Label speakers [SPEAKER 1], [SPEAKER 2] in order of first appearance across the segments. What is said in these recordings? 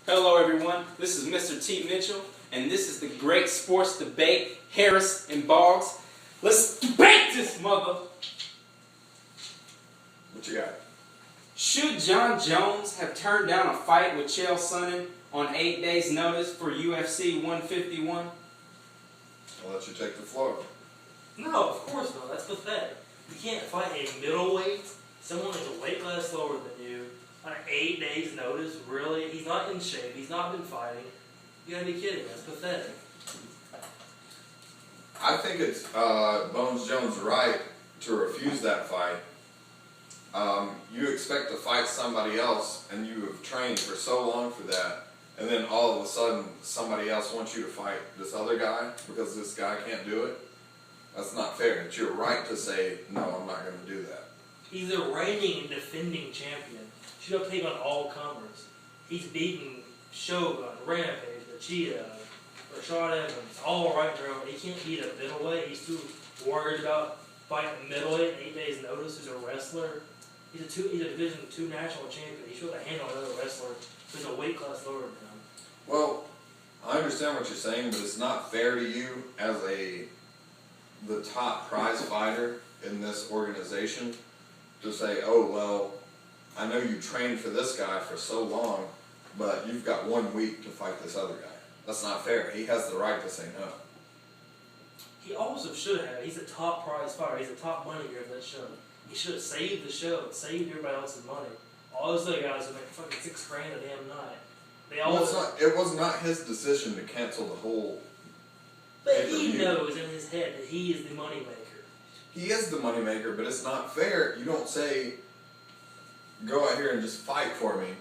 [SPEAKER 1] Hello everyone, this is Mr. T. Mitchell, and this is the Great Sports Debate, Harris and Boggs. Let's debate this mother!
[SPEAKER 2] What you got?
[SPEAKER 1] Should John Jones have turned down a fight with Chael Sonnen on 8 days' notice for UFC 151?
[SPEAKER 2] I'll let you take the floor.
[SPEAKER 3] No, of course not. That's pathetic. You can't fight a middleweight, someone who's a weight class lower than you, on 8 days' notice. Really? He's not in shape. He's not been fighting. You gotta be kidding. That's pathetic.
[SPEAKER 2] I think it's Bones Jones' right to refuse that fight. You expect to fight somebody else, and you have trained for so long for that, and then all of a sudden somebody else wants you to fight this other guy because this guy can't do it. That's not fair. It's your right to say, no, I'm not going to do that.
[SPEAKER 3] He's the reigning and defending champion. Should have taken on all comers. He's beaten Shogun, Rampage, Machida, Rashad Evans, all right there. He can't beat a middleweight. He's too worried about fighting a middleweight 8 days' notice who's a wrestler. He's a Division II national champion. He should have handled another wrestler who's a weight class lower than him.
[SPEAKER 2] Well, I understand what you're saying, but it's not fair to you as the top prize fighter in this organization to say, oh, well, I know you trained for this guy for so long, but you've got 1 week to fight this other guy. That's not fair. He has the right to say no.
[SPEAKER 3] He also should have. He's a top prize fighter. He's a top money getter of that show. He should have saved the show, saved everybody else's money. All those other guys would make fucking $6 grand a damn night.
[SPEAKER 2] It was not his decision to cancel the whole.
[SPEAKER 3] But he knows in his head that he is the moneymaker.
[SPEAKER 2] He is the moneymaker, but it's not fair. You don't say, go out here and just fight for me.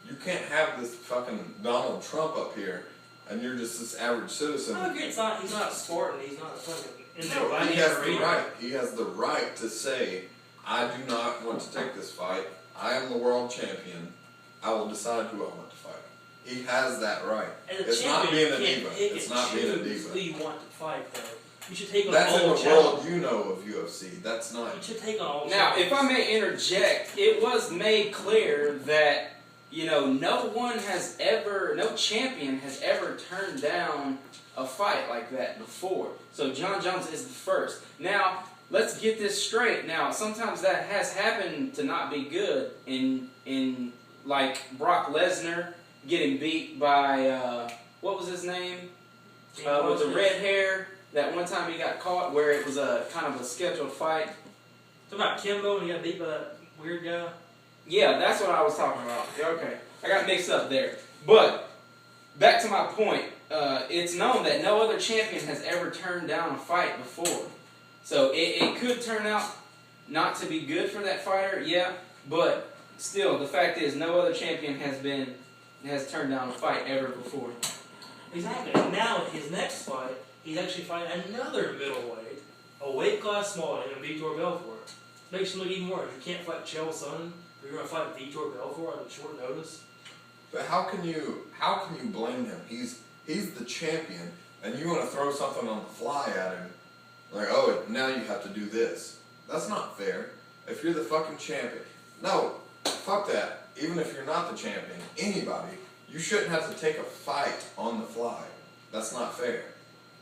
[SPEAKER 2] You can't have this fucking Donald Trump up here, and you're just this average citizen.
[SPEAKER 3] I agree. He's not a Spartan. He's not a fucking.
[SPEAKER 2] He has the right. He has the right to say, I do not want to take this fight. I am the world champion. I will decide who I want to fight. He has that right. It's not being a diva. It's not being a diva.
[SPEAKER 3] Who you want to fight, though. You should take on
[SPEAKER 2] That's
[SPEAKER 3] all
[SPEAKER 2] in the world you know of UFC. That's not.
[SPEAKER 3] You should take on all.
[SPEAKER 1] Now, if I may interject, it was made clear that, no champion has ever turned down a fight like that before. So John Jones is the first. Now, let's get this straight. Now, sometimes that has happened to not be good in like Brock Lesnar getting beat by, what was his name? With the red hair. That one time he got caught where it was a kind of a scheduled fight.
[SPEAKER 3] Talking about Kimbo and he got beat by that weird guy?
[SPEAKER 1] Yeah, that's what I was talking about. Okay. I got mixed up there. But, back to my point. It's known that no other champion has ever turned down a fight before. So it could turn out not to be good for that fighter, yeah. But still, the fact is no other champion has turned down a fight ever before.
[SPEAKER 3] Exactly. Now, his next fight, he's actually fighting another middleweight, a weight class smaller than Vitor Belfort. Makes him look even worse. You can't fight Chael Sonnen. You're going to fight Vitor Belfort on short notice.
[SPEAKER 2] But how can you blame him? He's the champion, and you want to throw something on the fly at him, like, oh, now you have to do this. That's not fair. If you're the fucking champion, no, fuck that. Even if you're not the champion, anybody, you shouldn't have to take a fight on the fly. That's not fair.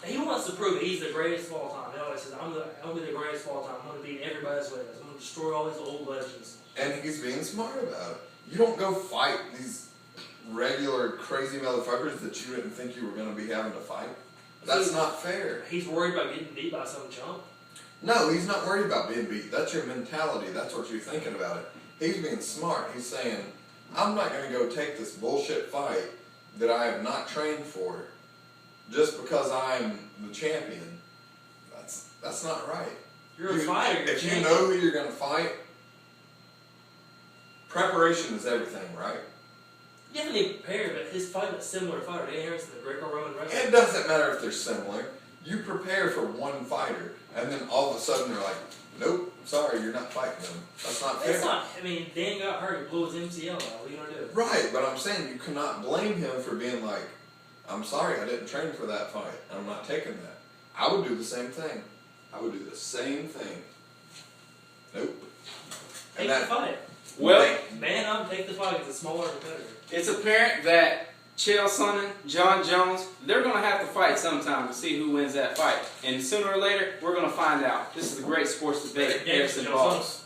[SPEAKER 3] He wants to prove he's the greatest of all time. He always says, I'm going to be the greatest of all time. I'm going to beat everybody's way. I'm going to destroy all these old legends.
[SPEAKER 2] And he's being smart about it. You don't go fight these regular crazy motherfuckers that you didn't think you were going to be having to fight. That's not fair.
[SPEAKER 3] He's worried about getting beat by some chump?
[SPEAKER 2] No, he's not worried about being beat. That's your mentality. That's what you're thinking about it. He's being smart. He's saying, I'm not going to go take this bullshit fight that I have not trained for just because I'm the champion. That's not right.
[SPEAKER 3] You're a fighter.
[SPEAKER 2] If you know who you're going to fight, preparation is everything, right?
[SPEAKER 3] You have to be prepared, but his fight is similar to fighter. Dan Harrison, the Greco-Roman wrestler.
[SPEAKER 2] It doesn't matter if they're similar. You prepare for one fighter, and then all of a sudden they're like, nope, sorry, you're not fighting them. That's not fair.
[SPEAKER 3] It's not. I mean, Dan got hurt. He blew his MCL out. What are you going to do?
[SPEAKER 2] Right, but I'm saying you cannot blame him for being like, I'm sorry, I didn't train for that fight. I'm not taking that. I would do the same thing. I would do the same thing. Nope.
[SPEAKER 3] Take the fight.
[SPEAKER 1] Well,
[SPEAKER 3] man up, take the fight. It's a smaller competitor.
[SPEAKER 1] It's apparent that Chael Sonnen, John Jones, they're going to have to fight sometime to see who wins that fight. And sooner or later, we're going to find out. This is a great sports debate.
[SPEAKER 3] Yeah,
[SPEAKER 1] Harrison Balls.